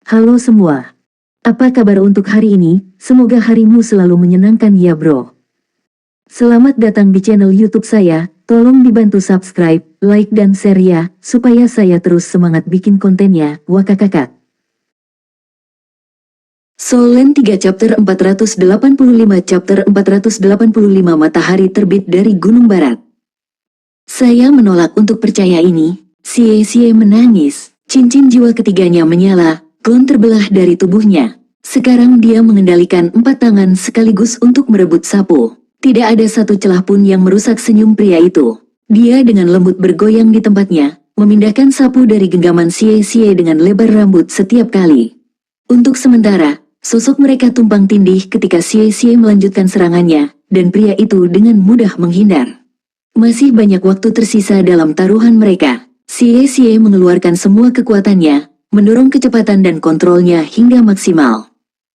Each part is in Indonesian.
Halo semua. Apa kabar untuk hari ini? Semoga harimu selalu menyenangkan ya bro. Selamat datang di channel YouTube saya. Tolong dibantu subscribe, like dan share ya, supaya saya terus semangat bikin kontennya. Wakakakak. Solen 3 chapter 485 chapter 485 Matahari terbit dari Gunung Barat. Saya menolak untuk percaya ini. Sie menangis. Cincin jiwa ketiganya menyala. Klon terbelah dari tubuhnya. Sekarang dia mengendalikan 4 tangan sekaligus untuk merebut sapu. Tidak ada satu celah pun yang merusak senyum pria itu. Dia dengan lembut bergoyang di tempatnya, memindahkan sapu dari genggaman Sie dengan lebar rambut setiap kali. Untuk sementara, sosok mereka tumpang tindih ketika Sie melanjutkan serangannya, dan pria itu dengan mudah menghindar. Masih banyak waktu tersisa dalam taruhan mereka. Sie mengeluarkan semua kekuatannya, mendorong kecepatan dan kontrolnya hingga maksimal.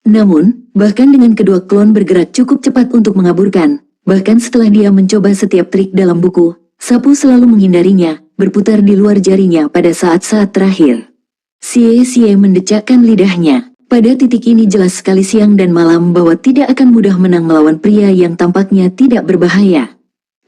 Namun, bahkan dengan kedua klon bergerak cukup cepat untuk mengaburkan, bahkan setelah dia mencoba setiap trik dalam buku, sapu selalu menghindarinya, berputar di luar jarinya pada saat-saat terakhir. Sie mendecakkan lidahnya. Pada titik ini jelas sekali siang dan malam bahwa tidak akan mudah menang melawan pria yang tampaknya tidak berbahaya.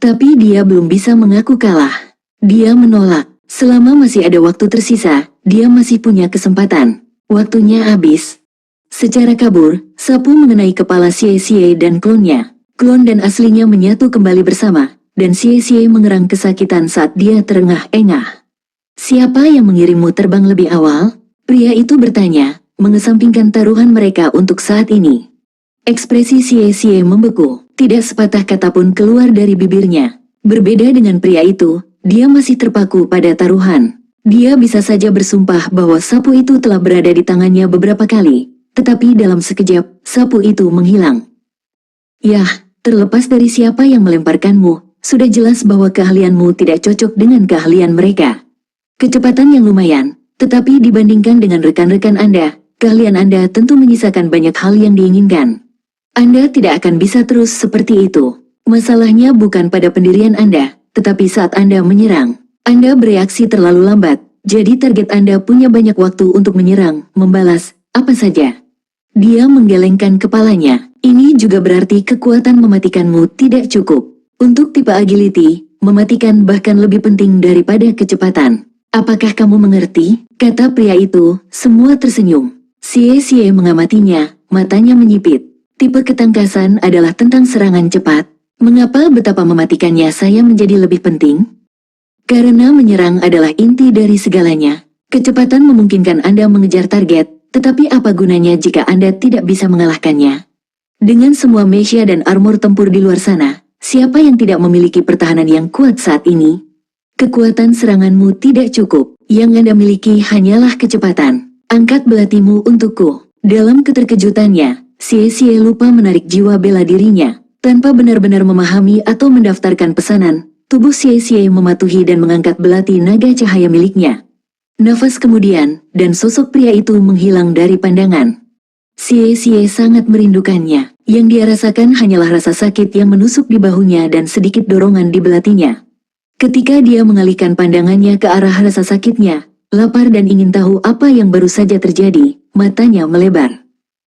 Tapi dia belum bisa mengaku kalah. Dia menolak. Selama masih ada waktu tersisa, dia masih punya kesempatan. Waktunya habis. Secara kabur, sapu mengenai kepala Sie dan klonnya. Klon dan aslinya menyatu kembali bersama, dan Sie mengerang kesakitan saat dia terengah-engah. Siapa yang mengirimmu terbang lebih awal? Pria itu bertanya, mengesampingkan taruhan mereka untuk saat ini. Ekspresi Sie membeku, tidak sepatah kata pun keluar dari bibirnya. Berbeda dengan pria itu, dia masih terpaku pada taruhan. Dia bisa saja bersumpah bahwa sapu itu telah berada di tangannya beberapa kali, tetapi dalam sekejap, sapu itu menghilang. Yah, terlepas dari siapa yang melemparkanmu, sudah jelas bahwa keahlianmu tidak cocok dengan keahlian mereka. Kecepatan yang lumayan, tetapi dibandingkan dengan rekan-rekan Anda, keahlian Anda tentu menyisakan banyak hal yang diinginkan. Anda tidak akan bisa terus seperti itu. Masalahnya bukan pada pendirian Anda, tetapi saat Anda menyerang. Anda bereaksi terlalu lambat, jadi target Anda punya banyak waktu untuk menyerang, membalas, apa saja. Dia menggelengkan kepalanya. Ini juga berarti kekuatan mematikanmu tidak cukup. Untuk tipe agility, mematikan bahkan lebih penting daripada kecepatan. Apakah kamu mengerti? Kata pria itu, semua tersenyum. Sie mengamatinya, matanya menyipit. Tipe ketangkasan adalah tentang serangan cepat. Mengapa betapa mematikannya saya menjadi lebih penting? Karena menyerang adalah inti dari segalanya. Kecepatan memungkinkan Anda mengejar target, tetapi apa gunanya jika Anda tidak bisa mengalahkannya? Dengan semua mecha dan armor tempur di luar sana, siapa yang tidak memiliki pertahanan yang kuat saat ini? Kekuatan seranganmu tidak cukup, yang Anda miliki hanyalah kecepatan. Angkat belatimu untukku. Dalam keterkejutannya, Sie lupa menarik jiwa bela dirinya. Tanpa benar-benar memahami atau mendaftarkan pesanan, tubuh Sie mematuhi dan mengangkat belati naga cahaya miliknya. Nafas kemudian, dan sosok pria itu menghilang dari pandangan. Sie sangat merindukannya. Yang dia rasakan hanyalah rasa sakit yang menusuk di bahunya dan sedikit dorongan di belatinya. Ketika dia mengalihkan pandangannya ke arah rasa sakitnya, lapar dan ingin tahu apa yang baru saja terjadi, matanya melebar.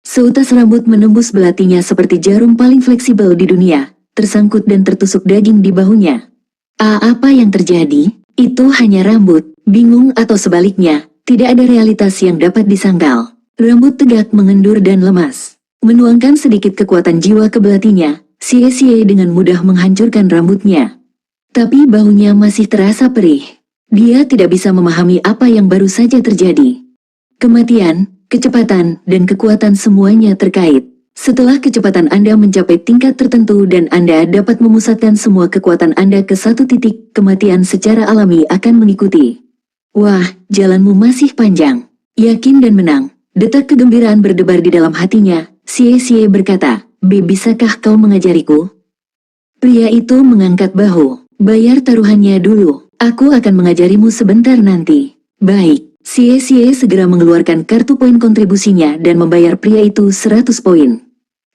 Seutas rambut menembus belatinya seperti jarum paling fleksibel di dunia, tersangkut dan tertusuk daging di bahunya. Apa yang terjadi? Itu hanya rambut, bingung atau sebaliknya, tidak ada realitas yang dapat disangkal. Rambut tegak mengendur dan lemas. Menuangkan sedikit kekuatan jiwa ke belatinya, Sie dengan mudah menghancurkan rambutnya. Tapi bahunya masih terasa perih. Dia tidak bisa memahami apa yang baru saja terjadi. Kematian, kecepatan, dan kekuatan semuanya terkait. Setelah kecepatan Anda mencapai tingkat tertentu dan Anda dapat memusatkan semua kekuatan Anda ke satu titik, kematian secara alami akan mengikuti. Wah, jalanmu masih panjang. Yakin dan menang. Detak kegembiraan berdebar di dalam hatinya. Sie berkata, bisakah kau mengajariku? Pria itu mengangkat bahu. Bayar taruhannya dulu. Aku akan mengajarimu sebentar nanti. Baik. Sie segera mengeluarkan kartu poin kontribusinya dan membayar pria itu 100 poin.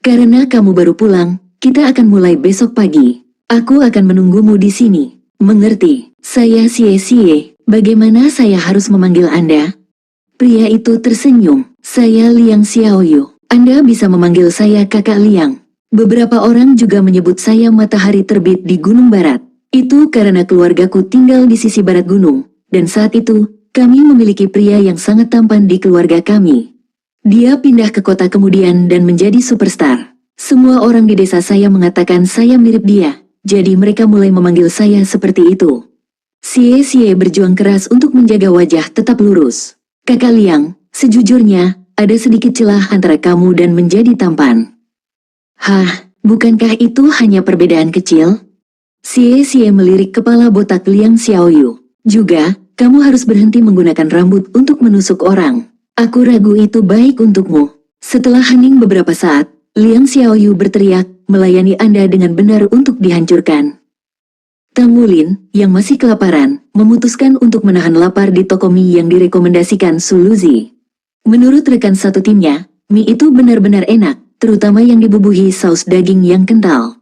Karena kamu baru pulang, kita akan mulai besok pagi. Aku akan menunggumu di sini. Mengerti? Saya Sie. Bagaimana saya harus memanggil Anda? Pria itu tersenyum. Saya Liang Xiaoyu. Anda bisa memanggil saya Kakak Liang. Beberapa orang juga menyebut saya matahari terbit di Gunung Barat. Itu karena keluargaku tinggal di sisi barat gunung, dan saat itu, kami memiliki pria yang sangat tampan di keluarga kami. Dia pindah ke kota kemudian dan menjadi superstar. Semua orang di desa saya mengatakan saya mirip dia, jadi mereka mulai memanggil saya seperti itu. Xie berjuang keras untuk menjaga wajah tetap lurus. Kakak Liang, sejujurnya, ada sedikit celah antara kamu dan menjadi tampan. Hah, bukankah itu hanya perbedaan kecil? Xie melirik kepala botak Liang Xiaoyu. Juga, kamu harus berhenti menggunakan rambut untuk menusuk orang. Aku ragu itu baik untukmu. Setelah hening beberapa saat, Liang Xiaoyu berteriak, melayani Anda dengan benar untuk dihancurkan. Tang Wulin, yang masih kelaparan, memutuskan untuk menahan lapar di toko mie yang direkomendasikan Su Luzi. Menurut rekan satu timnya, mie itu benar-benar enak, terutama yang dibubuhi saus daging yang kental.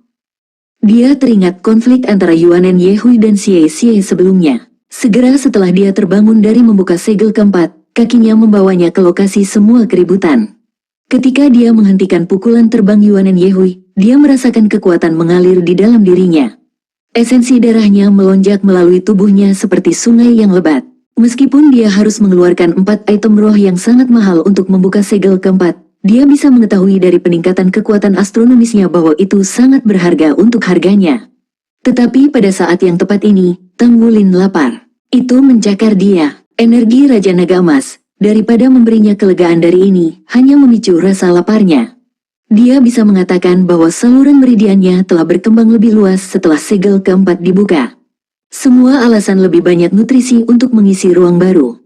Dia teringat konflik antara Yuanen Yehui dan Xie sebelumnya. Segera setelah dia terbangun dari membuka segel keempat, kakinya membawanya ke lokasi semua keributan. Ketika dia menghentikan pukulan terbang Yuanen Yehui, dia merasakan kekuatan mengalir di dalam dirinya. Esensi darahnya melonjak melalui tubuhnya seperti sungai yang lebat. Meskipun dia harus mengeluarkan 4 item roh yang sangat mahal untuk membuka segel keempat, dia bisa mengetahui dari peningkatan kekuatan astronomisnya bahwa itu sangat berharga untuk harganya. Tetapi pada saat yang tepat ini, Tang Wulin lapar. Itu mencakar dia, energi Raja Naga Emas, daripada memberinya kelegaan dari ini, hanya memicu rasa laparnya. Dia bisa mengatakan bahwa saluran meridiannya telah berkembang lebih luas setelah segel keempat dibuka. Semua alasan lebih banyak nutrisi untuk mengisi ruang baru.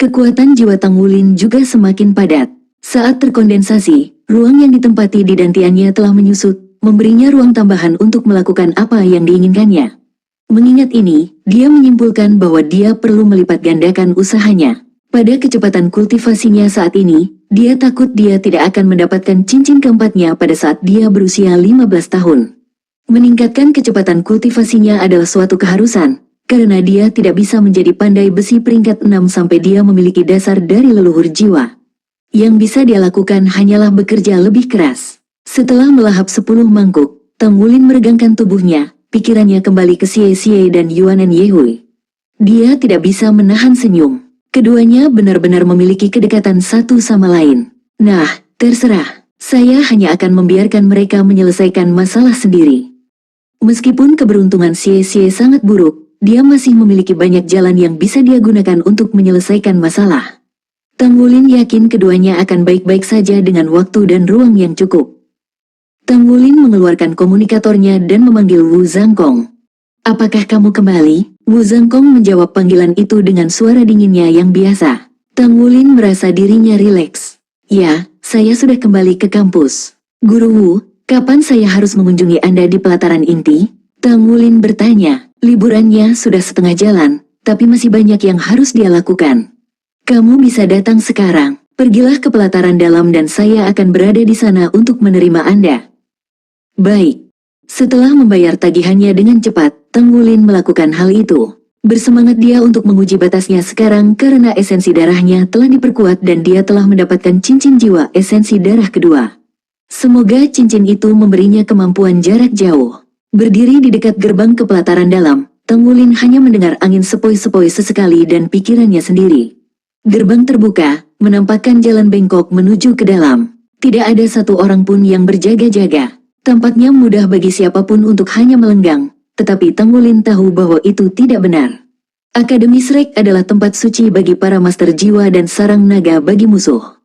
Kekuatan jiwa Tang Wulin juga semakin padat. Saat terkondensasi, ruang yang ditempati di dantiannya telah menyusut, memberinya ruang tambahan untuk melakukan apa yang diinginkannya. Mengingat ini, dia menyimpulkan bahwa dia perlu melipat gandakan usahanya. Pada kecepatan kultivasinya saat ini, dia takut dia tidak akan mendapatkan cincin keempatnya pada saat dia berusia 15 tahun. Meningkatkan kecepatan kultivasinya adalah suatu keharusan, karena dia tidak bisa menjadi pandai besi peringkat 6 sampai dia memiliki dasar dari leluhur jiwa. Yang bisa dia lakukan hanyalah bekerja lebih keras. Setelah melahap 10 mangkuk, Tang Wulin meregangkan tubuhnya, pikirannya kembali ke Xie dan Yuanen Yehui. Dia tidak bisa menahan senyum. Keduanya benar-benar memiliki kedekatan satu sama lain. Nah, terserah. Saya hanya akan membiarkan mereka menyelesaikan masalah sendiri. Meskipun keberuntungan Xie sangat buruk, dia masih memiliki banyak jalan yang bisa dia gunakan untuk menyelesaikan masalah. Tang Wulin yakin keduanya akan baik-baik saja dengan waktu dan ruang yang cukup. Tang Wulin mengeluarkan komunikatornya dan memanggil Wu Zhangkong. Apakah kamu kembali? Wu Zhangkong menjawab panggilan itu dengan suara dinginnya yang biasa. Tang Wulin merasa dirinya rileks. Ya, saya sudah kembali ke kampus. Guru Wu, kapan saya harus mengunjungi Anda di pelataran inti? Tang Wulin bertanya. Liburannya sudah setengah jalan, tapi masih banyak yang harus dia lakukan. Kamu bisa datang sekarang. Pergilah ke pelataran dalam dan saya akan berada di sana untuk menerima Anda. Baik. Setelah membayar tagihannya dengan cepat, Tang Wulin melakukan hal itu. Bersemangat dia untuk menguji batasnya sekarang karena esensi darahnya telah diperkuat dan dia telah mendapatkan cincin jiwa esensi darah kedua. Semoga cincin itu memberinya kemampuan jarak jauh. Berdiri di dekat gerbang ke pelataran dalam, Tang Wulin hanya mendengar angin sepoi-sepoi sesekali dan pikirannya sendiri. Gerbang terbuka, menampakkan jalan bengkok menuju ke dalam. Tidak ada satu orang pun yang berjaga-jaga. Tampaknya mudah bagi siapapun untuk hanya melenggang, tetapi Tang Wulin tahu bahwa itu tidak benar. Akademi Shrek adalah tempat suci bagi para master jiwa dan sarang naga bagi musuh.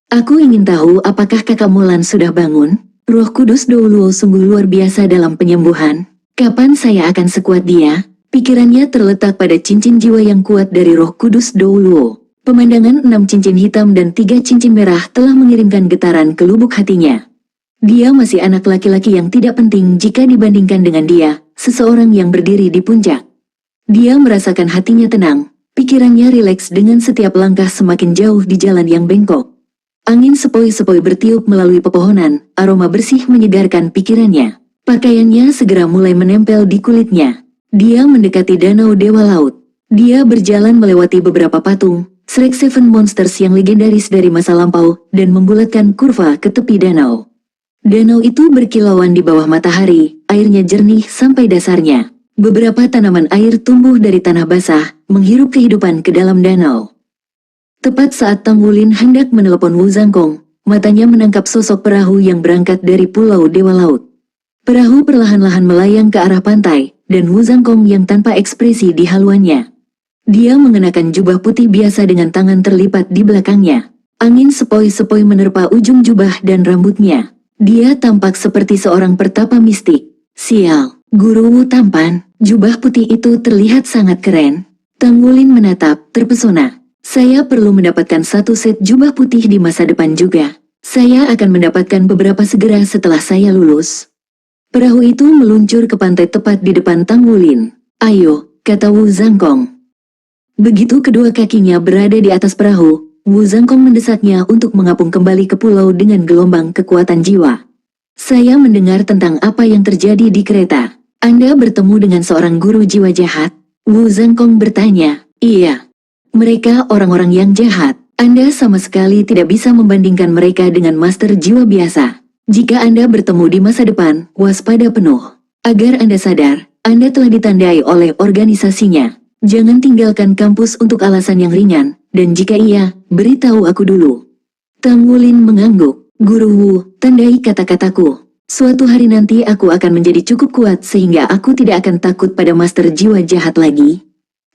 Aku ingin tahu apakah kakak Mulan sudah bangun? Roh Kudus Douluo sungguh luar biasa dalam penyembuhan. Kapan saya akan sekuat dia? Pikirannya terletak pada cincin jiwa yang kuat dari Roh Kudus Douluo. Pemandangan 6 cincin hitam dan 3 cincin merah telah mengirimkan getaran ke lubuk hatinya. Dia masih anak laki-laki yang tidak penting jika dibandingkan dengan dia, seseorang yang berdiri di puncak. Dia merasakan hatinya tenang, pikirannya rileks dengan setiap langkah semakin jauh di jalan yang bengkok. Angin sepoi-sepoi bertiup melalui pepohonan, aroma bersih menyegarkan pikirannya. Pakaiannya segera mulai menempel di kulitnya. Dia mendekati danau Dewa Laut. Dia berjalan melewati beberapa patung, Shrek Seven Monsters yang legendaris dari masa lampau dan membulatkan kurva ke tepi danau. Danau itu berkilauan di bawah matahari, airnya jernih sampai dasarnya. Beberapa tanaman air tumbuh dari tanah basah, menghirup kehidupan ke dalam danau. Tepat saat Tang Wulin hendak menelepon Wu Zhangkong, matanya menangkap sosok perahu yang berangkat dari Pulau Dewa Laut. Perahu perlahan-lahan melayang ke arah pantai, dan Wu Zhangkong yang tanpa ekspresi di haluannya. Dia mengenakan jubah putih biasa dengan tangan terlipat di belakangnya. Angin sepoi-sepoi menerpa ujung jubah dan rambutnya. Dia tampak seperti seorang pertapa mistik. Sial, Guru Wu tampan, jubah putih itu terlihat sangat keren. Tang Wulin menatap, terpesona. Saya perlu mendapatkan satu set jubah putih di masa depan juga. Saya akan mendapatkan beberapa segera setelah saya lulus. Perahu itu meluncur ke pantai tepat di depan Tang Wulin. Ayo, kata Wu Zhangkong. Begitu kedua kakinya berada di atas perahu, Wu Zhangkong mendesaknya untuk mengapung kembali ke pulau dengan gelombang kekuatan jiwa. Saya mendengar tentang apa yang terjadi di kereta. Anda bertemu dengan seorang guru jiwa jahat? Wu Zhangkong bertanya. Iya. Mereka orang-orang yang jahat. Anda sama sekali tidak bisa membandingkan mereka dengan master jiwa biasa. Jika Anda bertemu di masa depan, waspada penuh. Agar Anda sadar, Anda telah ditandai oleh organisasinya. Jangan tinggalkan kampus untuk alasan yang ringan, dan jika iya, beritahu aku dulu. Tang Wulin mengangguk. Guru Wu, tandai kata-kataku. Suatu hari nanti aku akan menjadi cukup kuat sehingga aku tidak akan takut pada master jiwa jahat lagi.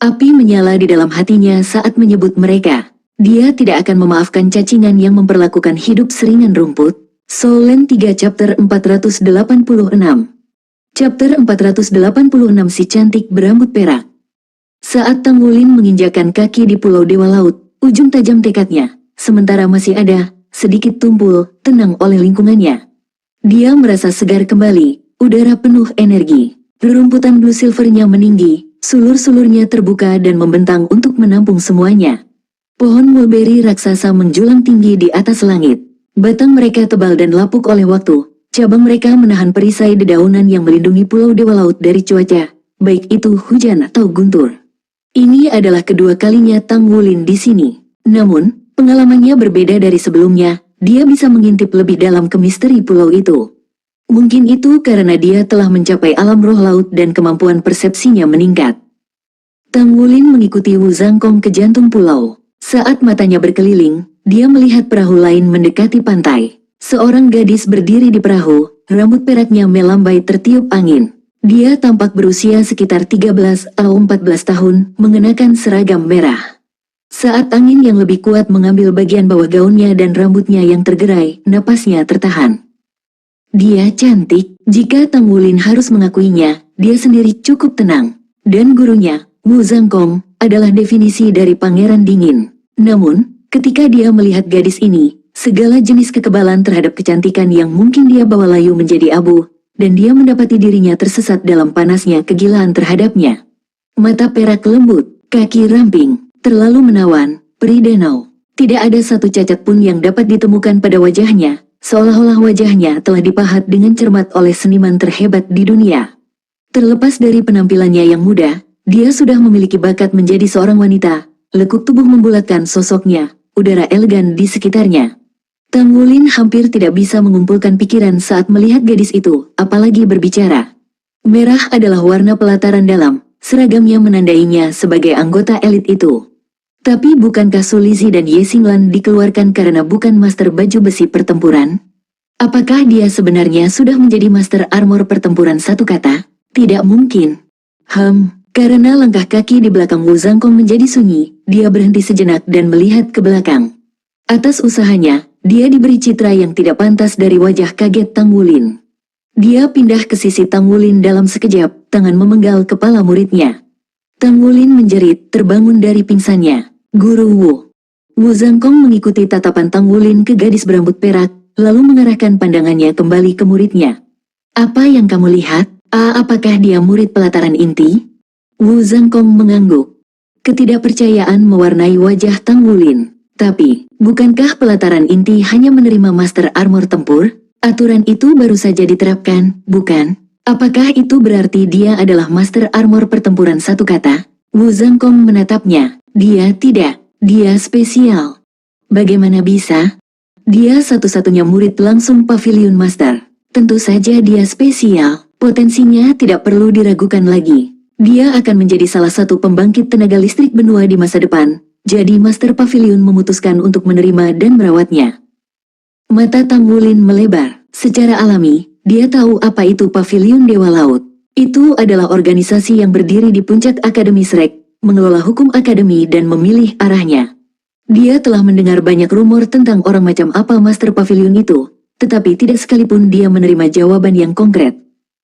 Api menyala di dalam hatinya saat menyebut mereka. Dia tidak akan memaafkan cacingan yang memperlakukan hidup seringan rumput. Soul 3 Chapter 486. Chapter 486 Si Cantik Berambut Perak. Saat Tang Wulin menginjakan kaki di Pulau Dewa Laut, ujung tajam tekadnya, sementara masih ada sedikit tumpul, tenang oleh lingkungannya. Dia merasa segar kembali, udara penuh energi. Rerumputan blue silvernya meninggi, sulur-sulurnya terbuka dan membentang untuk menampung semuanya. Pohon mulberry raksasa menjulang tinggi di atas langit. Batang mereka tebal dan lapuk oleh waktu. Cabang mereka menahan perisai dedaunan yang melindungi Pulau Dewa Laut dari cuaca, baik itu hujan atau guntur. Ini adalah kedua kalinya Tang Wulin di sini. Namun, pengalamannya berbeda dari sebelumnya. Dia bisa mengintip lebih dalam ke misteri pulau itu. Mungkin itu karena dia telah mencapai alam roh laut dan kemampuan persepsinya meningkat. Tang Wulin mengikuti Wu Zhangkong ke jantung pulau. Saat matanya berkeliling, dia melihat perahu lain mendekati pantai. Seorang gadis berdiri di perahu, rambut peraknya melambai tertiup angin. Dia tampak berusia sekitar 13 atau 14 tahun, mengenakan seragam merah. Saat angin yang lebih kuat mengambil bagian bawah gaunnya dan rambutnya yang tergerai, napasnya tertahan. Dia cantik, jika Tang Wulin harus mengakuinya, dia sendiri cukup tenang. Dan gurunya, Wu Zhangkong, adalah definisi dari pangeran dingin. Namun, ketika dia melihat gadis ini, segala jenis kekebalan terhadap kecantikan yang mungkin dia bawa layu menjadi abu, dan dia mendapati dirinya tersesat dalam panasnya kegilaan terhadapnya. Mata perak lembut, kaki ramping, terlalu menawan, peri danau. Tidak ada satu cacat pun yang dapat ditemukan pada wajahnya, seolah-olah wajahnya telah dipahat dengan cermat oleh seniman terhebat di dunia. Terlepas dari penampilannya yang muda, dia sudah memiliki bakat menjadi seorang wanita. Lekuk tubuh membulatkan sosoknya, udara elegan di sekitarnya. Tang Wulin hampir tidak bisa mengumpulkan pikiran saat melihat gadis itu, apalagi berbicara. Merah adalah warna pelataran dalam, seragamnya menandainya sebagai anggota elit itu. Tapi bukankah Su Lizhi dan Ye Xinglan dikeluarkan karena bukan master baju besi pertempuran? Apakah dia sebenarnya sudah menjadi master armor pertempuran satu kata? Tidak mungkin. Karena langkah kaki di belakang Wu Zhangkong menjadi sunyi, dia berhenti sejenak dan melihat ke belakang. Atas usahanya, dia diberi citra yang tidak pantas dari wajah kaget Tang Wulin. Dia pindah ke sisi Tang Wulin dalam sekejap, tangan memenggal kepala muridnya. Tang Wulin menjerit, terbangun dari pingsannya. Guru Wu. Wu Zhangkong mengikuti tatapan Tang Wulin ke gadis berambut perak, lalu mengarahkan pandangannya kembali ke muridnya. Apa yang kamu lihat? Apakah dia murid pelataran inti? Wu Zhangkong mengangguk. Ketidakpercayaan mewarnai wajah Tang Wulin. Tapi, bukankah pelataran inti hanya menerima master armor tempur? Aturan itu baru saja diterapkan, bukan? Apakah itu berarti dia adalah master armor pertempuran satu kata? Wu Zhangkong menatapnya. Dia tidak. Dia spesial. Bagaimana bisa? Dia satu-satunya murid langsung Pavilion Master. Tentu saja dia spesial, potensinya tidak perlu diragukan lagi. Dia akan menjadi salah satu pembangkit tenaga listrik benua di masa depan, jadi Master Pavilion memutuskan untuk menerima dan merawatnya. Mata Tang Wulin melebar. Secara alami, dia tahu apa itu Pavilion Dewa Laut. Itu adalah organisasi yang berdiri di puncak Akademi Shrek, mengelola hukum akademi dan memilih arahnya. Dia telah mendengar banyak rumor tentang orang macam apa Master Pavilion itu, tetapi tidak sekalipun dia menerima jawaban yang konkret.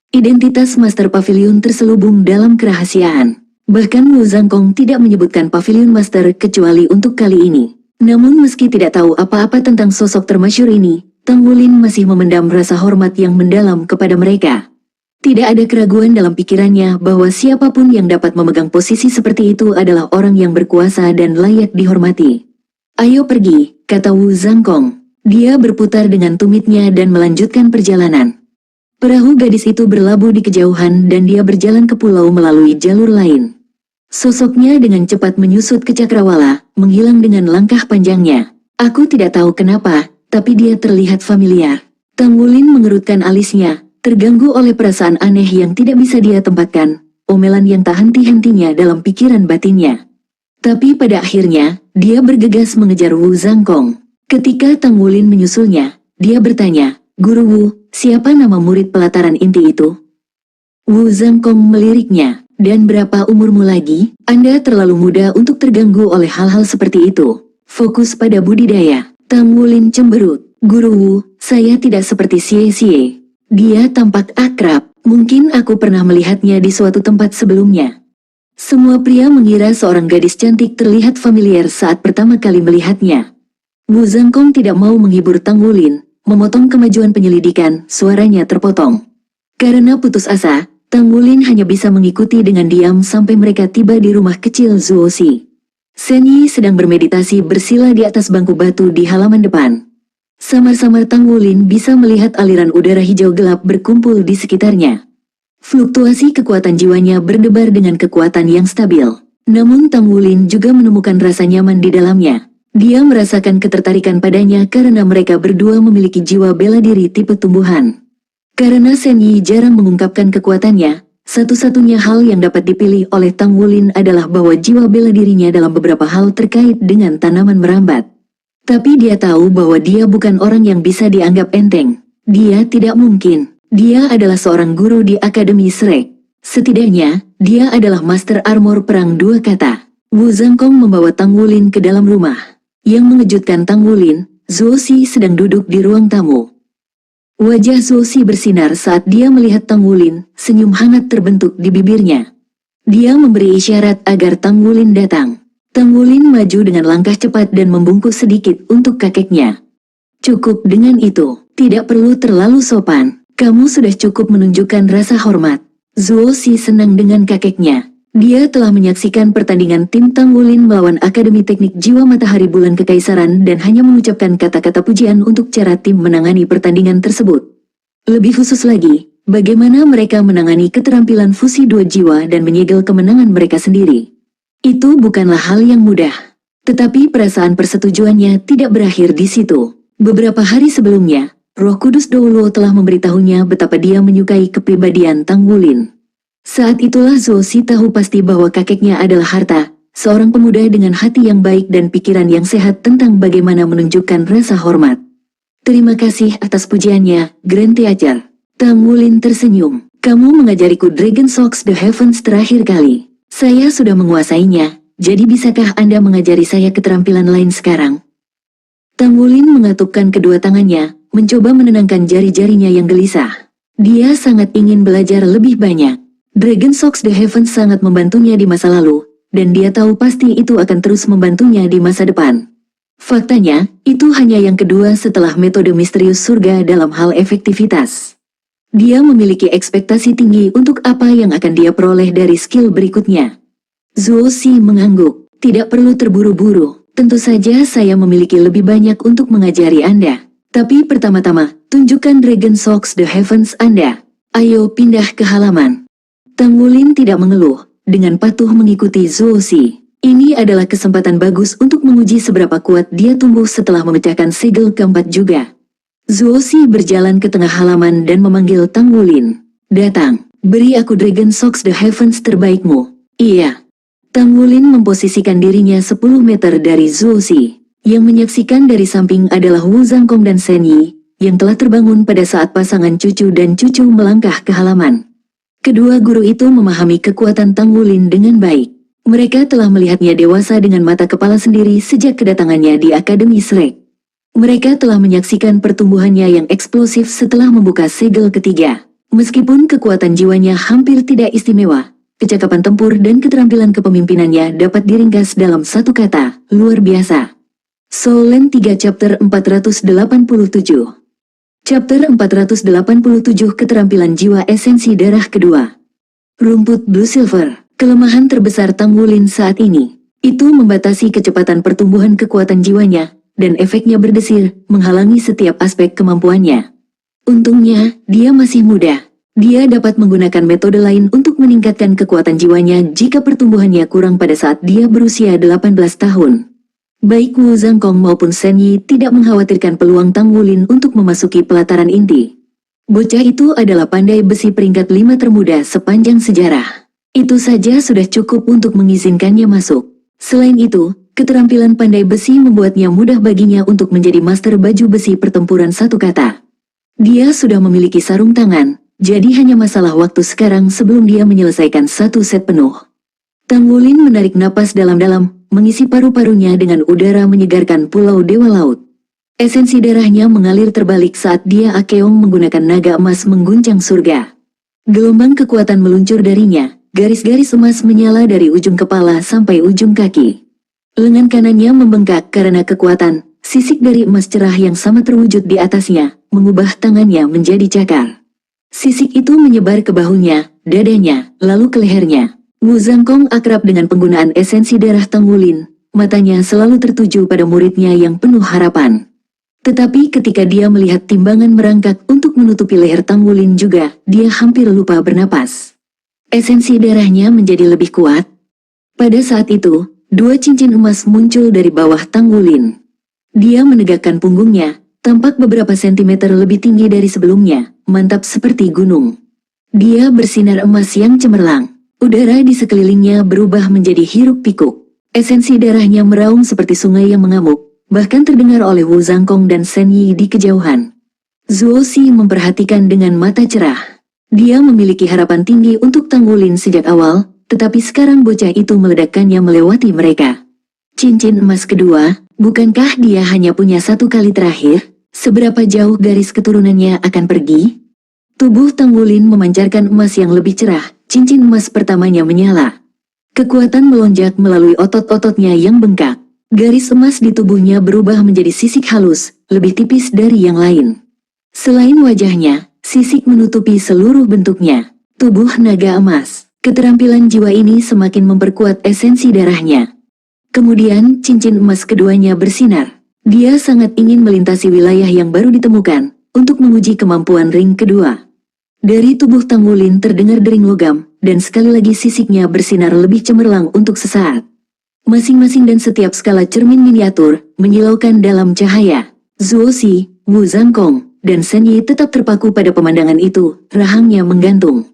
Identitas Master Pavilion terselubung dalam kerahasiaan. Bahkan Wu Zhangkong tidak menyebutkan Pavilion Master kecuali untuk kali ini. Namun meski tidak tahu apa-apa tentang sosok termasyhur ini, Tang Wulin masih memendam rasa hormat yang mendalam kepada mereka. Tidak ada keraguan dalam pikirannya bahwa siapapun yang dapat memegang posisi seperti itu adalah orang yang berkuasa dan layak dihormati. Ayo pergi, kata Wu Zhangkong. Dia berputar dengan tumitnya dan melanjutkan perjalanan. Perahu gadis itu berlabuh di kejauhan dan dia berjalan ke pulau melalui jalur lain. Sosoknya dengan cepat menyusut ke cakrawala, menghilang dengan langkah panjangnya. Aku tidak tahu kenapa, tapi dia terlihat familiar. Tang Wulin mengerutkan alisnya, terganggu oleh perasaan aneh yang tidak bisa dia tempatkan, omelan yang tak henti-hentinya dalam pikiran batinnya. Tapi pada akhirnya, dia bergegas mengejar Wu Zhangkong. Ketika Tang Wulin menyusulnya, dia bertanya, "Guru Wu, siapa nama murid pelataran inti itu?" Wu Zhangkong meliriknya. Dan berapa umurmu lagi? Anda terlalu muda untuk terganggu oleh hal-hal seperti itu. Fokus pada budidaya. Tang Wulin cemberut. Guru Wu, saya tidak seperti Xie. Dia tampak akrab. Mungkin aku pernah melihatnya di suatu tempat sebelumnya. Semua pria mengira seorang gadis cantik terlihat familiar saat pertama kali melihatnya. Wu Zhangkong tidak mau menghibur Tang Wulin, memotong kemajuan penyelidikan, suaranya terpotong. Karena putus asa, Tang Wulin hanya bisa mengikuti dengan diam sampai mereka tiba di rumah kecil Zuoxi. Shen Yi sedang bermeditasi bersila di atas bangku batu di halaman depan. Samar-samar Tang Wulin bisa melihat aliran udara hijau gelap berkumpul di sekitarnya. Fluktuasi kekuatan jiwanya berdebar dengan kekuatan yang stabil. Namun Tang Wulin juga menemukan rasa nyaman di dalamnya. Dia merasakan ketertarikan padanya karena mereka berdua memiliki jiwa bela diri tipe tumbuhan. Karena Shen Yi jarang mengungkapkan kekuatannya, satu-satunya hal yang dapat dipilih oleh Tang Wulin adalah bahwa jiwa bela dirinya dalam beberapa hal terkait dengan tanaman merambat. Tapi dia tahu bahwa dia bukan orang yang bisa dianggap enteng. Dia tidak mungkin. Dia adalah seorang guru di Akademi Shrek. Setidaknya, dia adalah Master Armor Perang Dua Kata. Wu Zhangkong membawa Tang Wulin ke dalam rumah. Yang mengejutkan Tang Wulin, Zuoxi sedang duduk di ruang tamu. Wajah Zuoxi bersinar saat dia melihat Tang Wulin, senyum hangat terbentuk di bibirnya. Dia memberi isyarat agar Tang Wulin datang. Tang Wulin maju dengan langkah cepat dan membungkuk sedikit untuk kakeknya. Cukup dengan itu, tidak perlu terlalu sopan. Kamu sudah cukup menunjukkan rasa hormat. Zuoxi senang dengan kakeknya. Dia telah menyaksikan pertandingan tim Tang Wulin melawan Akademi Teknik Jiwa Matahari Bulan Kekaisaran dan hanya mengucapkan kata-kata pujian untuk cara tim menangani pertandingan tersebut. Lebih khusus lagi, bagaimana mereka menangani keterampilan fusi dua jiwa dan menyegel kemenangan mereka sendiri. Itu bukanlah hal yang mudah. Tetapi perasaan persetujuannya tidak berakhir di situ. Beberapa hari sebelumnya, Roh Kudus Doulo telah memberitahunya betapa dia menyukai kepribadian Tang Wulin. Saat itulah Zuoxi tahu pasti bahwa kakeknya adalah Harta, seorang pemuda dengan hati yang baik dan pikiran yang sehat tentang bagaimana menunjukkan rasa hormat. Terima kasih atas pujiannya, Grand Teacher. Tang Wulin tersenyum. Kamu mengajariku Dragon Socks the Heavens terakhir kali. Saya sudah menguasainya, jadi bisakah Anda mengajari saya keterampilan lain sekarang? Tang Wulin mengatupkan kedua tangannya, mencoba menenangkan jari-jarinya yang gelisah. Dia sangat ingin belajar lebih banyak. Dragon Socks the Heavens sangat membantunya di masa lalu, dan dia tahu pasti itu akan terus membantunya di masa depan. Faktanya, itu hanya yang kedua setelah metode misterius surga dalam hal efektivitas. Dia memiliki ekspektasi tinggi untuk apa yang akan dia peroleh dari skill berikutnya. Zuoxi mengangguk. Tidak perlu terburu-buru, tentu saja saya memiliki lebih banyak untuk mengajari Anda. Tapi pertama-tama, tunjukkan Dragon Socks the Heavens Anda. Ayo pindah ke halaman. Tang Wulin tidak mengeluh, dengan patuh mengikuti Zuoxi. Ini adalah kesempatan bagus untuk menguji seberapa kuat dia tumbuh setelah memecahkan segel keempat juga. Zuo Si berjalan ke tengah halaman dan memanggil Tang Wulin. Datang, beri aku Dragon Socks The Heavens terbaikmu. Iya. Tang Wulin memposisikan dirinya 10 meter dari Zuo Si. Yang menyaksikan dari samping adalah Wu Zhangkong dan Shen Yi, yang telah terbangun pada saat pasangan cucu dan cucu melangkah ke halaman. Kedua guru itu memahami kekuatan Tang Wulin dengan baik. Mereka telah melihatnya dewasa dengan mata kepala sendiri sejak kedatangannya di Akademi Shrek. Mereka telah menyaksikan pertumbuhannya yang eksplosif setelah membuka segel ketiga. Meskipun kekuatan jiwanya hampir tidak istimewa, kecakapan tempur dan keterampilan kepemimpinannya dapat diringkas dalam satu kata, luar biasa. Soul Land 3 Chapter 487. Chapter 487 Keterampilan Jiwa Esensi Darah Kedua. Rumput Blue Silver. Kelemahan terbesar Tang Wulin saat ini, itu membatasi kecepatan pertumbuhan kekuatan jiwanya, dan efeknya berdesir, menghalangi setiap aspek kemampuannya. Untungnya, dia masih muda. Dia dapat menggunakan metode lain untuk meningkatkan kekuatan jiwanya jika pertumbuhannya kurang pada saat dia berusia 18 tahun. Baik Wu Zhangkong maupun Shen Yi tidak mengkhawatirkan peluang Tang Wulin untuk memasuki pelataran inti. Bocah itu adalah pandai besi peringkat 5 termuda sepanjang sejarah. Itu saja sudah cukup untuk mengizinkannya masuk. Selain itu, keterampilan pandai besi membuatnya mudah baginya untuk menjadi master baju besi pertempuran satu kata. Dia sudah memiliki sarung tangan, jadi hanya masalah waktu sekarang sebelum dia menyelesaikan satu set penuh. Tang Wulin menarik napas dalam-dalam, mengisi paru-parunya dengan udara menyegarkan pulau Dewa Laut. Esensi darahnya mengalir terbalik saat dia akeong menggunakan naga emas mengguncang surga. Gelombang kekuatan meluncur darinya, garis-garis emas menyala dari ujung kepala sampai ujung kaki. Lengan kanannya membengkak karena kekuatan, sisik dari emas cerah yang sama terwujud di atasnya, mengubah tangannya menjadi cakar. Sisik itu menyebar ke bahunya, dadanya, lalu ke lehernya. Wu Zhangkong akrab dengan penggunaan esensi darah Tang Wulin, matanya selalu tertuju pada muridnya yang penuh harapan. Tetapi ketika dia melihat timbangan merangkak untuk menutupi leher Tang Wulin juga, dia hampir lupa bernapas. Esensi darahnya menjadi lebih kuat. Pada saat itu, 2 cincin emas muncul dari bawah Tang Wulin. Dia menegakkan punggungnya, tampak beberapa sentimeter lebih tinggi dari sebelumnya, mantap seperti gunung. Dia bersinar emas yang cemerlang. Udara di sekelilingnya berubah menjadi hiruk-pikuk. Esensi darahnya meraung seperti sungai yang mengamuk, bahkan terdengar oleh Wu Zhangkong dan Shen Yi di kejauhan. Zuo Si memperhatikan dengan mata cerah. Dia memiliki harapan tinggi untuk Tang Wulin sejak awal, tetapi sekarang bocah itu meledakkannya melewati mereka. Cincin emas kedua, bukankah dia hanya punya satu kali terakhir? Seberapa jauh garis keturunannya akan pergi? Tubuh Tang Wulin memancarkan emas yang lebih cerah. Cincin emas pertamanya menyala. Kekuatan melonjak melalui otot-ototnya yang bengkak. Garis emas di tubuhnya berubah menjadi sisik halus, lebih tipis dari yang lain. Selain wajahnya, sisik menutupi seluruh bentuknya. Tubuh naga emas. Keterampilan jiwa ini semakin memperkuat esensi darahnya. Kemudian, cincin emas keduanya bersinar. Dia sangat ingin melintasi wilayah yang baru ditemukan, untuk menguji kemampuan ring kedua. Dari tubuh Tang Wulin terdengar dering logam, dan sekali lagi sisiknya bersinar lebih cemerlang untuk sesaat. Masing-masing dan setiap skala cermin miniatur, menyilaukan dalam cahaya. Zuo Si, Wu Zhangkong, dan Shen Yi tetap terpaku pada pemandangan itu, rahangnya menggantung.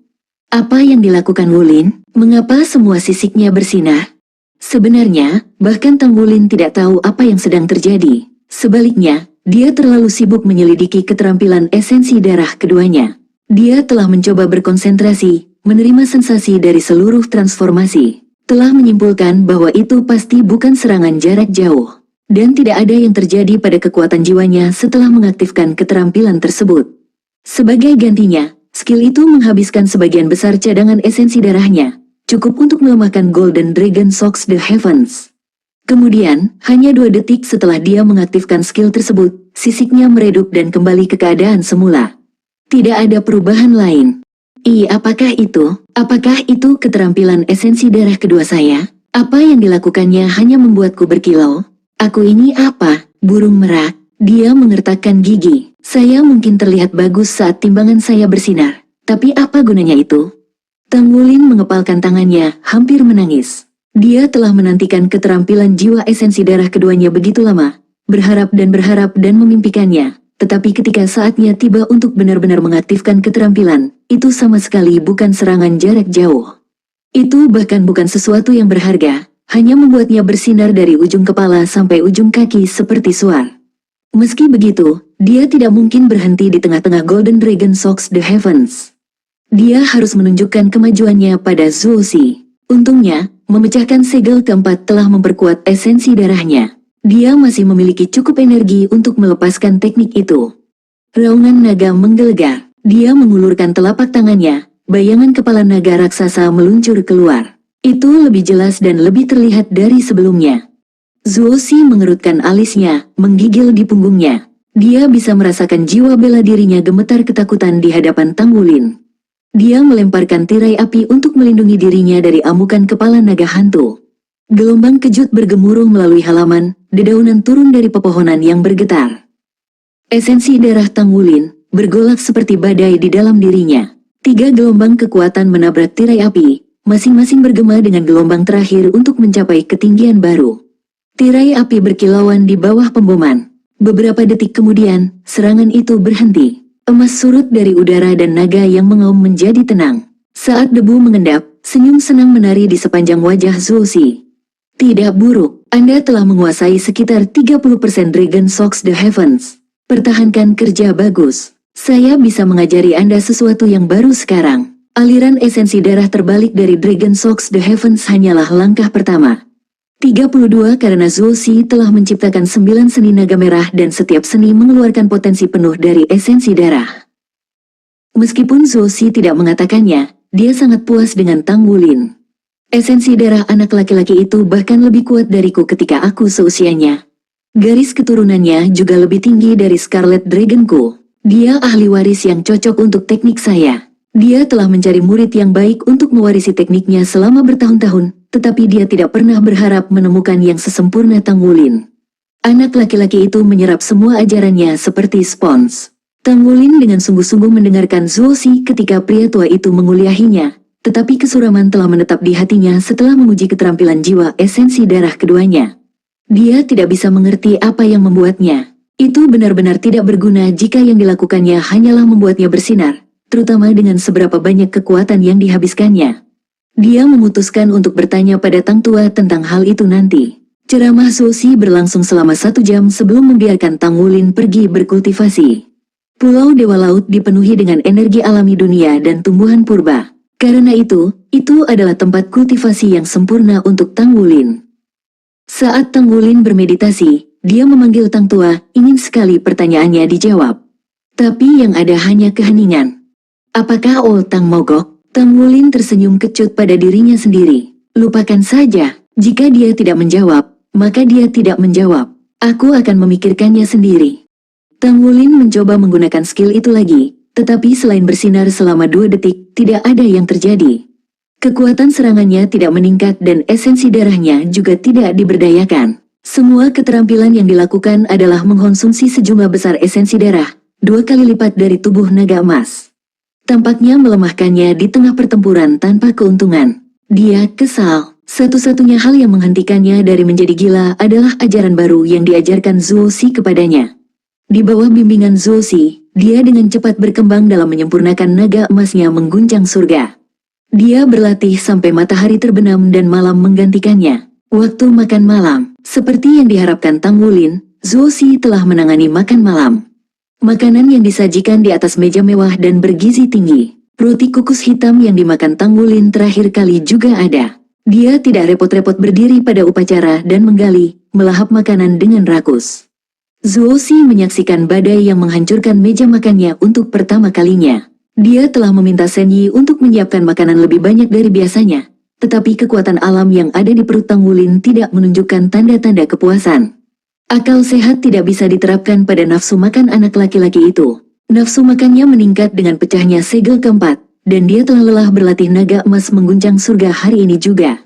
Apa yang dilakukan Wulin? Mengapa semua sisiknya bersinar? Sebenarnya, bahkan Tang Wulin tidak tahu apa yang sedang terjadi. Sebaliknya, dia terlalu sibuk menyelidiki keterampilan esensi darah keduanya. Dia telah mencoba berkonsentrasi, menerima sensasi dari seluruh transformasi. Telah menyimpulkan bahwa itu pasti bukan serangan jarak jauh. Dan tidak ada yang terjadi pada kekuatan jiwanya setelah mengaktifkan keterampilan tersebut. Sebagai gantinya, skill itu menghabiskan sebagian besar cadangan esensi darahnya, cukup untuk melemahkan Golden Dragon Socks The Heavens. Kemudian, hanya 2 detik setelah dia mengaktifkan skill tersebut, sisiknya meredup dan kembali ke keadaan semula. Tidak ada perubahan lain. Apakah itu? Apakah itu keterampilan esensi darah kedua saya? Apa yang dilakukannya hanya membuatku berkilau? Aku ini apa? Burung merak? Dia mengertakkan gigi. Saya mungkin terlihat bagus saat timbangan saya bersinar. Tapi apa gunanya itu? Tang Wulin mengepalkan tangannya, hampir menangis. Dia telah menantikan keterampilan jiwa esensi darah keduanya begitu lama, berharap dan memimpikannya. Tetapi ketika saatnya tiba untuk benar-benar mengaktifkan keterampilan, itu sama sekali bukan serangan jarak jauh. Itu bahkan bukan sesuatu yang berharga, hanya membuatnya bersinar dari ujung kepala sampai ujung kaki seperti suar. Meski begitu, dia tidak mungkin berhenti di tengah-tengah Golden Dragon Shocks the Heavens. Dia harus menunjukkan kemajuannya pada Zuo Shi. Untungnya, memecahkan segel keempat telah memperkuat esensi darahnya. Dia masih memiliki cukup energi untuk melepaskan teknik itu. Raungan naga menggelegar. Dia mengulurkan telapak tangannya, bayangan kepala naga raksasa meluncur keluar. Itu lebih jelas dan lebih terlihat dari sebelumnya. Zuo Shi mengerutkan alisnya, menggigil di punggungnya. Dia bisa merasakan jiwa bela dirinya gemetar ketakutan di hadapan Tang Wulin. Dia melemparkan tirai api untuk melindungi dirinya dari amukan kepala naga hantu. Gelombang kejut bergemuruh melalui halaman, dedaunan turun dari pepohonan yang bergetar. Esensi darah Tang Wulin bergolak seperti badai di dalam dirinya. 3 gelombang kekuatan menabrak tirai api, masing-masing bergema dengan gelombang terakhir untuk mencapai ketinggian baru. Tirai api berkilauan di bawah pemboman. Beberapa detik kemudian, serangan itu berhenti. Emas surut dari udara dan naga yang mengaum menjadi tenang. Saat debu mengendap, senyum senang menari di sepanjang wajah Zuo Shi. Tidak buruk, Anda telah menguasai sekitar 30% Dragon Shocks the Heavens. Pertahankan kerja bagus. Saya bisa mengajari Anda sesuatu yang baru sekarang. Aliran esensi darah terbalik dari Dragon Shocks the Heavens hanyalah langkah pertama. 32 Karena Zuo Shi telah menciptakan 9 seni naga merah dan setiap seni mengeluarkan potensi penuh dari esensi darah. Meskipun Zuo Shi tidak mengatakannya, dia sangat puas dengan Tang Wulin. Esensi darah anak laki-laki itu bahkan lebih kuat dariku ketika aku seusianya. Garis keturunannya juga lebih tinggi dari Scarlet Dragonku. Dia ahli waris yang cocok untuk teknik saya. Dia telah mencari murid yang baik untuk mewarisi tekniknya selama bertahun-tahun, tetapi dia tidak pernah berharap menemukan yang sesempurna Tang Wulin. Anak laki-laki itu menyerap semua ajarannya seperti spons. Tang Wulin dengan sungguh-sungguh mendengarkan Zuo Shi ketika pria tua itu menguliahinya, tetapi kesuraman telah menetap di hatinya setelah menguji keterampilan jiwa esensi darah keduanya. Dia tidak bisa mengerti apa yang membuatnya. Itu benar-benar tidak berguna jika yang dilakukannya hanyalah membuatnya bersinar, terutama dengan seberapa banyak kekuatan yang dihabiskannya. Dia memutuskan untuk bertanya pada Tang Tua tentang hal itu nanti. Ceramah Zuo Shi berlangsung selama 1 jam sebelum membiarkan Tang Wulin pergi berkultivasi. Pulau Dewa Laut dipenuhi dengan energi alami dunia dan tumbuhan purba. Karena itu adalah tempat kultivasi yang sempurna untuk Tang Wulin. Saat Tang Wulin bermeditasi, dia memanggil Tang Tua, ingin sekali pertanyaannya dijawab. Tapi yang ada hanya keheningan. Apakah Old Tang mogok? Tang Wulin tersenyum kecut pada dirinya sendiri. Lupakan saja, jika dia tidak menjawab, maka dia tidak menjawab. Aku akan memikirkannya sendiri. Tang Wulin mencoba menggunakan skill itu lagi, tetapi selain bersinar selama 2 detik, tidak ada yang terjadi. Kekuatan serangannya tidak meningkat dan esensi darahnya juga tidak diberdayakan. Semua keterampilan yang dilakukan adalah mengkonsumsi sejumlah besar esensi darah, 2 kali lipat dari tubuh naga emas. Tampaknya melemahkannya di tengah pertempuran tanpa keuntungan. Dia kesal. Satu-satunya hal yang menghentikannya dari menjadi gila adalah ajaran baru yang diajarkan Zuo Shi kepadanya. Di bawah bimbingan Zuo Shi, dia dengan cepat berkembang dalam menyempurnakan naga emasnya mengguncang surga. Dia berlatih sampai matahari terbenam dan malam menggantikannya. Waktu makan malam, seperti yang diharapkan Tang Wulin, Zuo Shi telah menangani makan malam. Makanan yang disajikan di atas meja mewah dan bergizi tinggi. Roti kukus hitam yang dimakan Tang Wulin terakhir kali juga ada. Dia tidak repot-repot berdiri pada upacara dan menggali, melahap makanan dengan rakus. Zuo Shi menyaksikan badai yang menghancurkan meja makannya untuk pertama kalinya. Dia telah meminta Shen Yi untuk menyiapkan makanan lebih banyak dari biasanya, tetapi kekuatan alam yang ada di perut Tang Wulin tidak menunjukkan tanda-tanda kepuasan. Akal sehat tidak bisa diterapkan pada nafsu makan anak laki-laki itu. Nafsu makannya meningkat dengan pecahnya segel keempat, dan dia telah lelah berlatih naga emas mengguncang surga hari ini juga.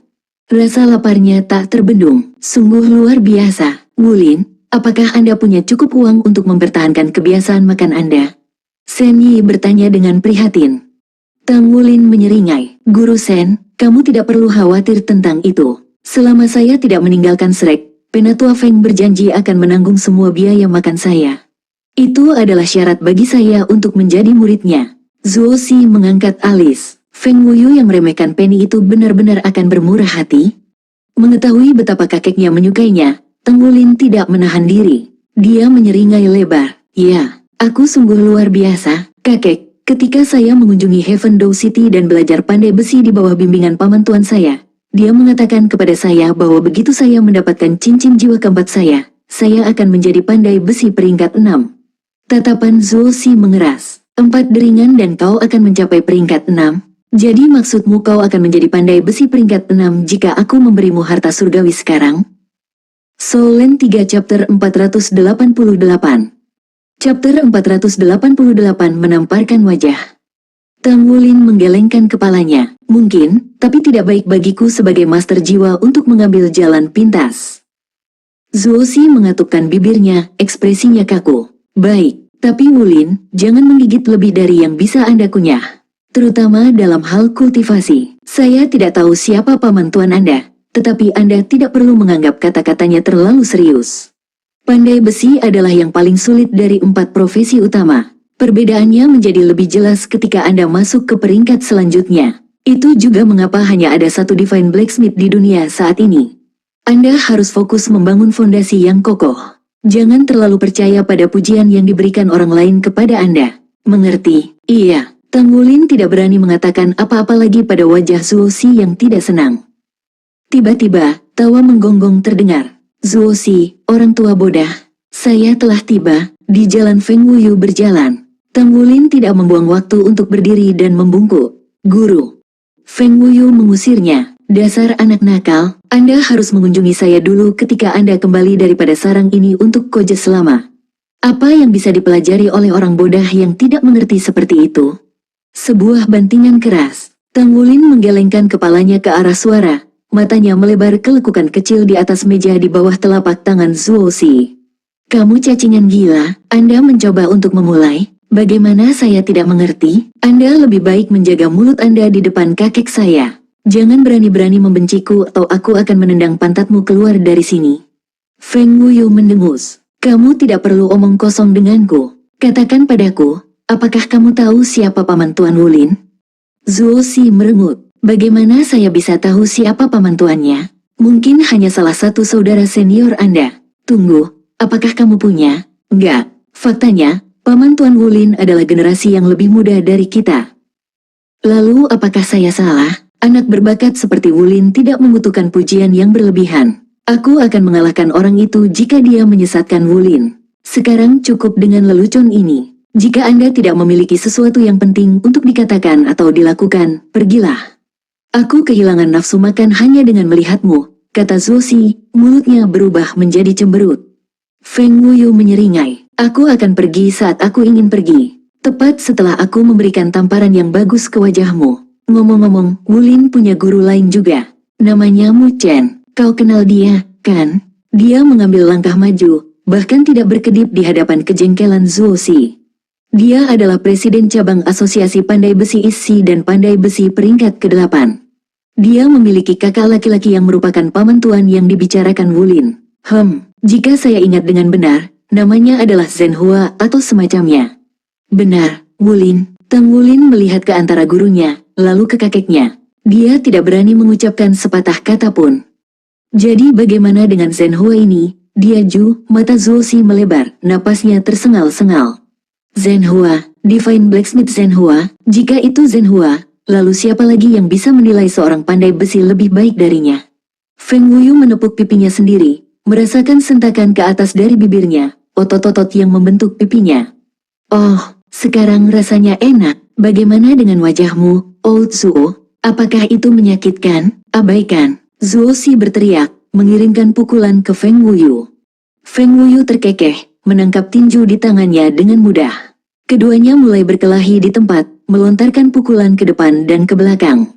Rasa laparnya tak terbendung, sungguh luar biasa. Wulin, apakah Anda punya cukup uang untuk mempertahankan kebiasaan makan Anda? Shen Yi bertanya dengan prihatin. Tang Wulin menyeringai, Guru Shen, kamu tidak perlu khawatir tentang itu. Selama saya tidak meninggalkan Shrek, Penatua Feng berjanji akan menanggung semua biaya makan saya. Itu adalah syarat bagi saya untuk menjadi muridnya. Zuo Si mengangkat alis. Feng Wuyu yang meremehkan Penny itu benar-benar akan bermurah hati. Mengetahui betapa kakeknya menyukainya, Teng Wulin tidak menahan diri. Dia menyeringai lebar. Ya, aku sungguh luar biasa, kakek. Ketika saya mengunjungi Heaven Dow City dan belajar pandai besi di bawah bimbingan paman tuan saya, dia mengatakan kepada saya bahwa begitu saya mendapatkan cincin jiwa keempat saya akan menjadi pandai besi peringkat 6. Tatapan Zuo Si mengeras. 4 deringan dan kau akan mencapai peringkat 6. Jadi maksudmu kau akan menjadi pandai besi peringkat 6 jika aku memberimu harta surgawi sekarang? Soulen 3 Chapter 488. Chapter 488 menamparkan wajah. Tang Wulin menggelengkan kepalanya. Mungkin, tapi tidak baik bagiku sebagai master jiwa untuk mengambil jalan pintas. Zuo Si mengatupkan bibirnya, ekspresinya kaku. Baik, tapi Wulin, jangan menggigit lebih dari yang bisa Anda kunyah. Terutama dalam hal kultivasi. Saya tidak tahu siapa paman tuan Anda, tetapi Anda tidak perlu menganggap kata-katanya terlalu serius. Pandai besi adalah yang paling sulit dari 4 profesi utama. Perbedaannya menjadi lebih jelas ketika Anda masuk ke peringkat selanjutnya. Itu juga mengapa hanya ada satu Divine Blacksmith di dunia saat ini. Anda harus fokus membangun fondasi yang kokoh. Jangan terlalu percaya pada pujian yang diberikan orang lain kepada Anda. Mengerti? Iya. Tang Wulin tidak berani mengatakan apa-apa lagi pada wajah Zuo Si yang tidak senang. Tiba-tiba, tawa menggonggong terdengar. Zuo Si, orang tua bodah. Saya telah tiba, di jalan Feng Wuyu berjalan. Tang Wulin tidak membuang waktu untuk berdiri dan membungkuk. Guru. Feng Wuyu mengusirnya. Dasar anak nakal, Anda harus mengunjungi saya dulu ketika Anda kembali daripada sarang ini untuk kojes selama. Apa yang bisa dipelajari oleh orang bodah yang tidak mengerti seperti itu? Sebuah bantingan keras. Tang Wulin menggelengkan kepalanya ke arah suara. Matanya melebar ke lekukan kecil di atas meja di bawah telapak tangan Zuo Si. Kamu cacingan gila, Anda mencoba untuk memulai. Bagaimana saya tidak mengerti? Anda lebih baik menjaga mulut Anda di depan kakek saya. Jangan berani-berani membenciku atau aku akan menendang pantatmu keluar dari sini. Feng Wuyu mendengus. Kamu tidak perlu omong kosong denganku. Katakan padaku, apakah kamu tahu siapa paman tuan Wulin? Zuo Si merengut. Bagaimana saya bisa tahu siapa paman tuannya? Mungkin hanya salah satu saudara senior Anda. Tunggu, apakah kamu punya? Enggak. Faktanya, paman tuan Wulin adalah generasi yang lebih muda dari kita. Lalu apakah saya salah? Anak berbakat seperti Wulin tidak membutuhkan pujian yang berlebihan. Aku akan mengalahkan orang itu jika dia menyesatkan Wulin. Sekarang cukup dengan lelucon ini. Jika Anda tidak memiliki sesuatu yang penting untuk dikatakan atau dilakukan, pergilah. Aku kehilangan nafsu makan hanya dengan melihatmu, kata Zuo Si, mulutnya berubah menjadi cemberut. Feng Wuyu menyeringai. Aku akan pergi saat aku ingin pergi. Tepat setelah aku memberikan tamparan yang bagus ke wajahmu. Ngomong-ngomong, Wulin punya guru lain juga. Namanya Mu Chen. Kau kenal dia, kan? Dia mengambil langkah maju, bahkan tidak berkedip di hadapan kejengkelan Zuo Si. Dia adalah presiden cabang Asosiasi Pandai Besi Isi dan Pandai Besi peringkat ke-8. Dia memiliki kakak laki-laki yang merupakan paman tuan yang dibicarakan Wulin. Jika saya ingat dengan benar, namanya adalah Zhenhua atau semacamnya. Benar, Wulin. Tang Wulin melihat ke antara gurunya, lalu ke kakeknya. Dia tidak berani mengucapkan sepatah kata pun. Jadi bagaimana dengan Zhenhua ini? Dia mata Zuo Si melebar, napasnya tersengal-sengal. Zhenhua, Divine Blacksmith Zhenhua, jika itu Zhenhua, lalu siapa lagi yang bisa menilai seorang pandai besi lebih baik darinya? Feng Wuyu menepuk pipinya sendiri, merasakan sentakan ke atas dari bibirnya, otot-otot yang membentuk pipinya. Oh, sekarang rasanya enak. Bagaimana dengan wajahmu, Old Zuo? Apakah itu menyakitkan? Abaikan. Zuo Si berteriak, mengirimkan pukulan ke Feng Wuyu. Feng Wuyu terkekeh, menangkap tinju di tangannya dengan mudah. Keduanya mulai berkelahi di tempat, melontarkan pukulan ke depan dan ke belakang.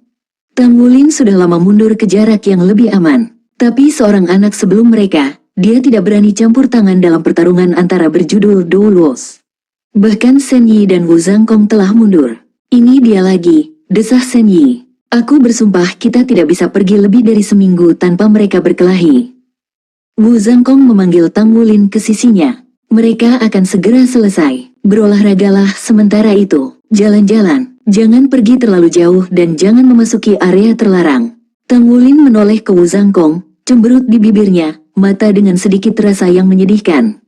Tang Wulin sudah lama mundur ke jarak yang lebih aman. Tapi seorang anak sebelum mereka, dia tidak berani campur tangan dalam pertarungan antara berjudul Doulos. Bahkan Shen Yi dan Wu Zhangkong telah mundur. Ini dia lagi, desah Shen Yi. Aku bersumpah kita tidak bisa pergi lebih dari seminggu tanpa mereka berkelahi. Wu Zhangkong memanggil Tang Wulin ke sisinya. Mereka akan segera selesai. Berolahragalah sementara itu. Jalan-jalan. Jangan pergi terlalu jauh dan jangan memasuki area terlarang. Tang Wulin menoleh ke Wu Zhangkong, cemberut di bibirnya, mata dengan sedikit rasa yang menyedihkan.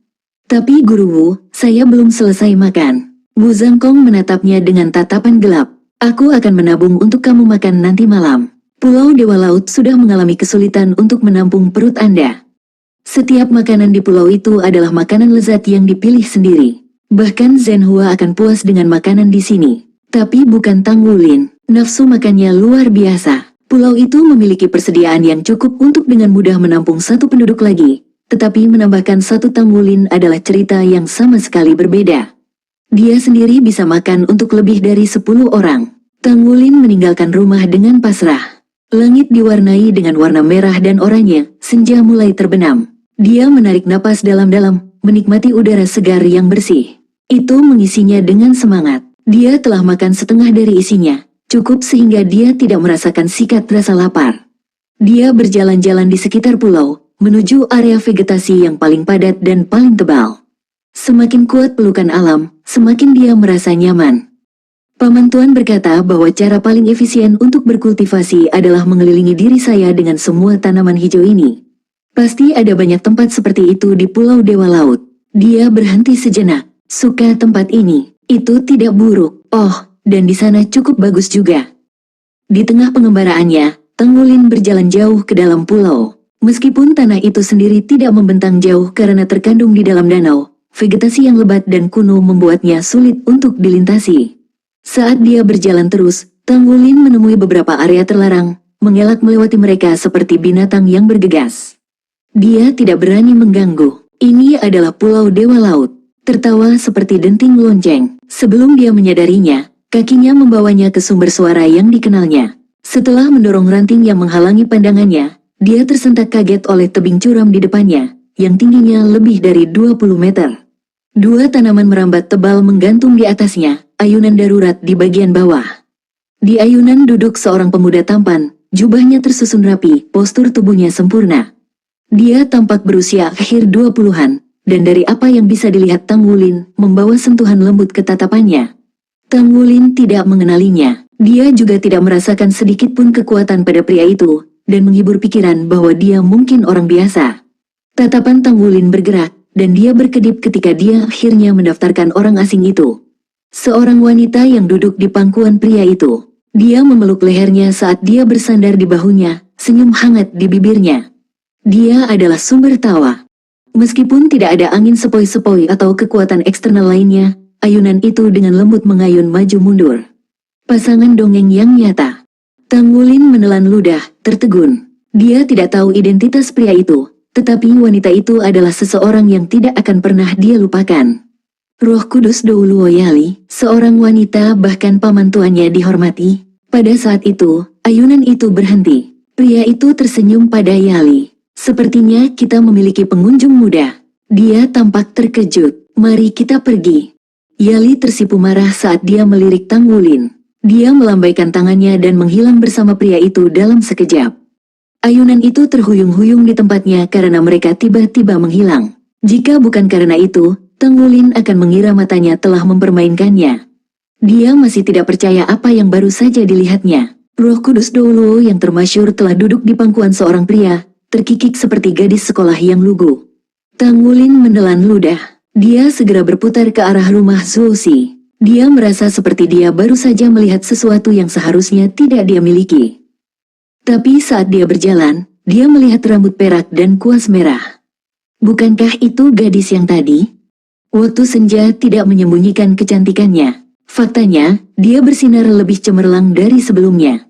Tapi Guru Wu, saya belum selesai makan. Wu Zhangkong menatapnya dengan tatapan gelap. Aku akan menabung untuk kamu makan nanti malam. Pulau Dewa Laut sudah mengalami kesulitan untuk menampung perut Anda. Setiap makanan di pulau itu adalah makanan lezat yang dipilih sendiri. Bahkan Zhenhua akan puas dengan makanan di sini. Tapi bukan Tang Wulin, nafsu makannya luar biasa. Pulau itu memiliki persediaan yang cukup untuk dengan mudah menampung satu penduduk lagi. Tetapi menambahkan satu Tang Wulin adalah cerita yang sama sekali berbeda. Dia sendiri bisa makan untuk lebih dari 10 orang. Tang Wulin meninggalkan rumah dengan pasrah. Langit diwarnai dengan warna merah dan oranye, senja mulai terbenam. Dia menarik napas dalam-dalam, menikmati udara segar yang bersih. Itu mengisinya dengan semangat. Dia telah makan setengah dari isinya, cukup sehingga dia tidak merasakan sikat rasa lapar. Dia berjalan-jalan di sekitar pulau, menuju area vegetasi yang paling padat dan paling tebal. Semakin kuat pelukan alam, semakin dia merasa nyaman. Paman Tuan berkata bahwa cara paling efisien untuk berkultivasi adalah mengelilingi diri saya dengan semua tanaman hijau ini. Pasti ada banyak tempat seperti itu di Pulau Dewa Laut. Dia berhenti sejenak. Suka tempat ini. Itu tidak buruk. Oh, dan di sana cukup bagus juga. Di tengah pengembaraannya, Tang Wulin berjalan jauh ke dalam pulau. Meskipun tanah itu sendiri tidak membentang jauh karena terkandung di dalam danau, vegetasi yang lebat dan kuno membuatnya sulit untuk dilintasi. Saat dia berjalan terus, Tang Wulin menemui beberapa area terlarang, mengelak melewati mereka seperti binatang yang bergegas. Dia tidak berani mengganggu. Ini adalah Pulau Dewa Laut. Tertawa seperti denting lonceng. Sebelum dia menyadarinya, kakinya membawanya ke sumber suara yang dikenalnya. Setelah mendorong ranting yang menghalangi pandangannya, dia tersentak kaget oleh tebing curam di depannya, yang tingginya lebih dari 20 meter. Dua tanaman merambat tebal menggantung di atasnya, ayunan darurat di bagian bawah. Di ayunan duduk seorang pemuda tampan, jubahnya tersusun rapi, postur tubuhnya sempurna. Dia tampak berusia akhir 20-an, dan dari apa yang bisa dilihat Tang Wulin membawa sentuhan lembut ke tatapannya. Tang Wulin tidak mengenalinya. Dia juga tidak merasakan sedikit pun kekuatan pada pria itu, dan menghibur pikiran bahwa dia mungkin orang biasa. Tatapan Tang Wulin bergerak, dan dia berkedip ketika dia akhirnya mendaftarkan orang asing itu. Seorang wanita yang duduk di pangkuan pria itu. Dia memeluk lehernya saat dia bersandar di bahunya, senyum hangat di bibirnya. Dia adalah sumber tawa. Meskipun tidak ada angin sepoi-sepoi atau kekuatan eksternal lainnya, ayunan itu dengan lembut mengayun maju mundur. Pasangan dongeng yang nyata. Tang Wulin menelan ludah, tertegun. Dia tidak tahu identitas pria itu, tetapi wanita itu adalah seseorang yang tidak akan pernah dia lupakan. Roh Kudus Douluo Yali, seorang wanita bahkan paman tuannya dihormati. Pada saat itu, ayunan itu berhenti. Pria itu tersenyum pada Yali. Sepertinya kita memiliki pengunjung muda. Dia tampak terkejut. Mari kita pergi. Yali tersipu marah saat dia melirik Tang Wulin. Dia melambaikan tangannya dan menghilang bersama pria itu dalam sekejap. Ayunan itu terhuyung-huyung di tempatnya karena mereka tiba-tiba menghilang. Jika bukan karena itu, Tang Wulin akan mengira matanya telah mempermainkannya. Dia masih tidak percaya apa yang baru saja dilihatnya. Roh Kudus Douluo yang termasyhur telah duduk di pangkuan seorang pria, terkikik seperti gadis sekolah yang lugu. Tang Wulin menelan ludah. Dia segera berputar ke arah rumah Zhuoxi. Dia merasa seperti dia baru saja melihat sesuatu yang seharusnya tidak dia miliki. Tapi saat dia berjalan, dia melihat rambut perak dan kuas merah. Bukankah itu gadis yang tadi? Waktu senja tidak menyembunyikan kecantikannya. Faktanya, dia bersinar lebih cemerlang dari sebelumnya.